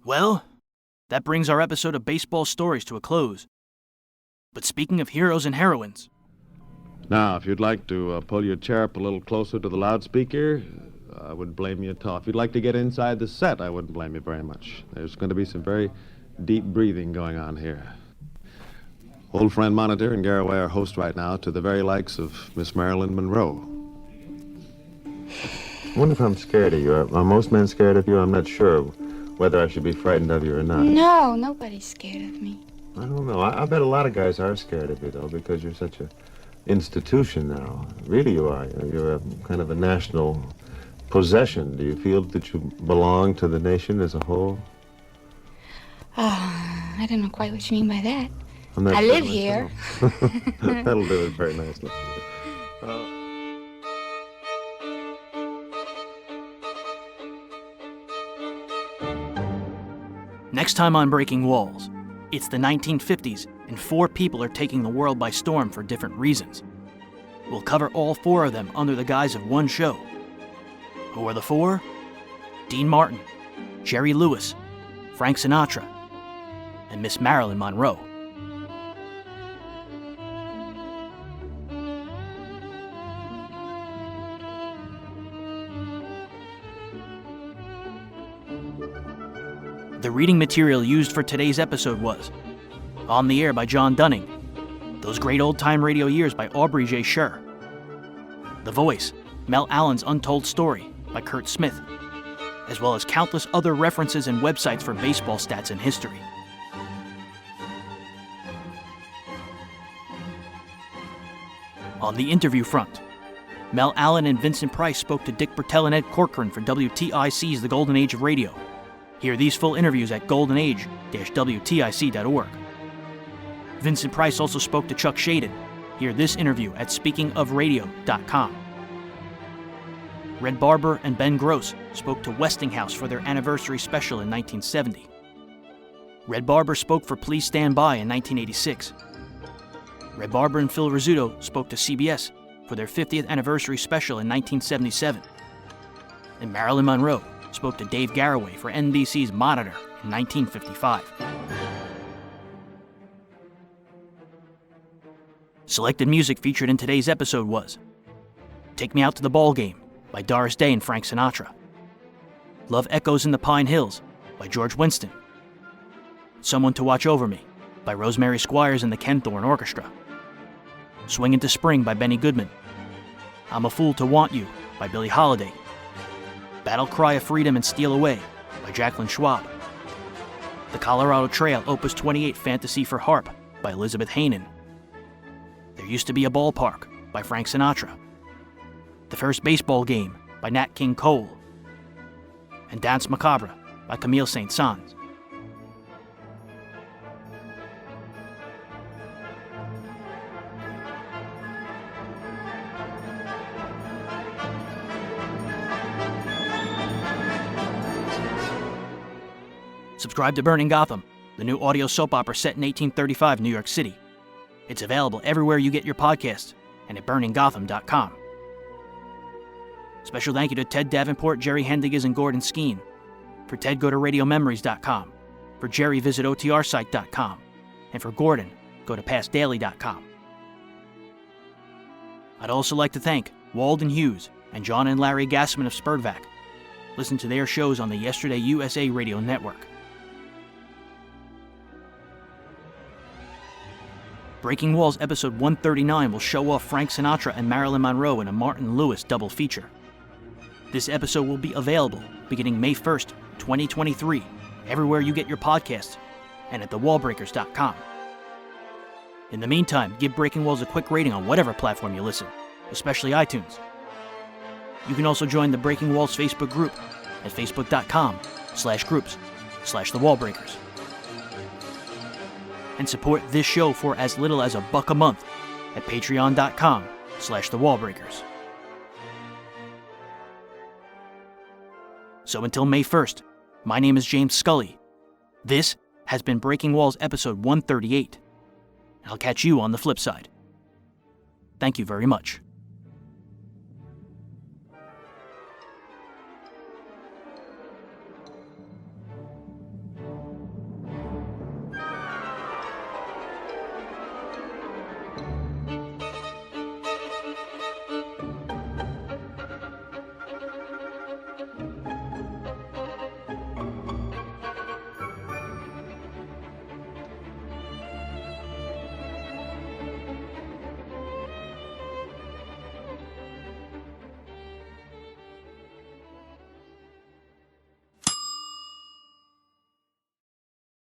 Well, that brings our episode of Baseball Stories to a close. But speaking of heroes and heroines... Now, if you'd like to pull your chair up a little closer to the loudspeaker, I wouldn't blame you at all. If you'd like to get inside the set, I wouldn't blame you very much. There's going to be some very deep breathing going on here. Old friend Monitor and Garraway are host right now to the very likes of Miss Marilyn Monroe. I wonder if I'm scared of you. Are most men scared of you? I'm not sure whether I should be frightened of you or not. No, nobody's scared of me. I don't know. I bet a lot of guys are scared of you, though, because you're such an institution now. Really, you are. You're a kind of a national possession. Do you feel that you belong to the nation as a whole? I don't know quite what you mean by that. I live here. That'll do it very nicely. Next time on Breaking Walls, it's the 1950s, and 4 people are taking the world by storm for different reasons. We'll cover all 4 of them under the guise of one show. Who are the 4? Dean Martin, Jerry Lewis, Frank Sinatra, and Miss Marilyn Monroe. The reading material used for today's episode was On the Air by John Dunning, Those Great Old-Time Radio Years by Aubrey J. Scher, The Voice, Mel Allen's Untold Story by Kurt Smith, as well as countless other references and websites for baseball stats and history. On the interview front, Mel Allen and Vincent Price spoke to Dick Bertel and Ed Corcoran for WTIC's The Golden Age of Radio. Hear these full interviews at goldenage-wtic.org. Vincent Price also spoke to Chuck Shaden. Hear this interview at speakingofradio.com. Red Barber and Ben Gross spoke to Westinghouse for their anniversary special in 1970. Red Barber spoke for Please Stand By in 1986. Red Barber and Phil Rizzuto spoke to CBS for their 50th anniversary special in 1977. And Marilyn Monroe spoke to Dave Garraway for NBC's Monitor in 1955. Selected music featured in today's episode was Take Me Out to the Ball Game by Doris Day and Frank Sinatra, Love Echoes in the Pine Hills by George Winston, Someone to Watch Over Me by Rosemary Squires and the Ken Thorne Orchestra, Swing Into Spring by Benny Goodman, I'm a Fool to Want You by Billie Holiday, Battle Cry of Freedom and Steal Away by Jacqueline Schwab, The Colorado Trail Opus 28 Fantasy for Harp by Elizabeth Hainan, There Used to Be a Ballpark by Frank Sinatra, The First Baseball Game by Nat King Cole, and Danse Macabre by Camille Saint-Saëns. Subscribe to Burning Gotham, the new audio soap opera set in 1835 New York City. It's available everywhere you get your podcasts and at burninggotham.com. Special thank you to Ted Davenport, Jerry Hendiges, and Gordon Skeen. For Ted, go to radiomemories.com. For Jerry, visit otrsite.com. And for Gordon, go to pastdaily.com. I'd also like to thank Walden Hughes and John and Larry Gassman of Spurtvac. Listen to their shows on the Yesterday USA Radio Network. Breaking Walls episode 139 will show off Frank Sinatra and Marilyn Monroe in a Martin Lewis double feature. This episode will be available beginning May 1st, 2023, everywhere you get your podcasts and at thewallbreakers.com. In the meantime, give Breaking Walls a quick rating on whatever platform you listen, especially iTunes. You can also join the Breaking Walls Facebook group at facebook.com/groups/thewallbreakers. And support this show for as little as $1 a month at patreon.com/thewallbreakers. So until May 1st, my name is James Scully. This has been Breaking Walls episode 138. I'll catch you on the flip side. Thank you very much.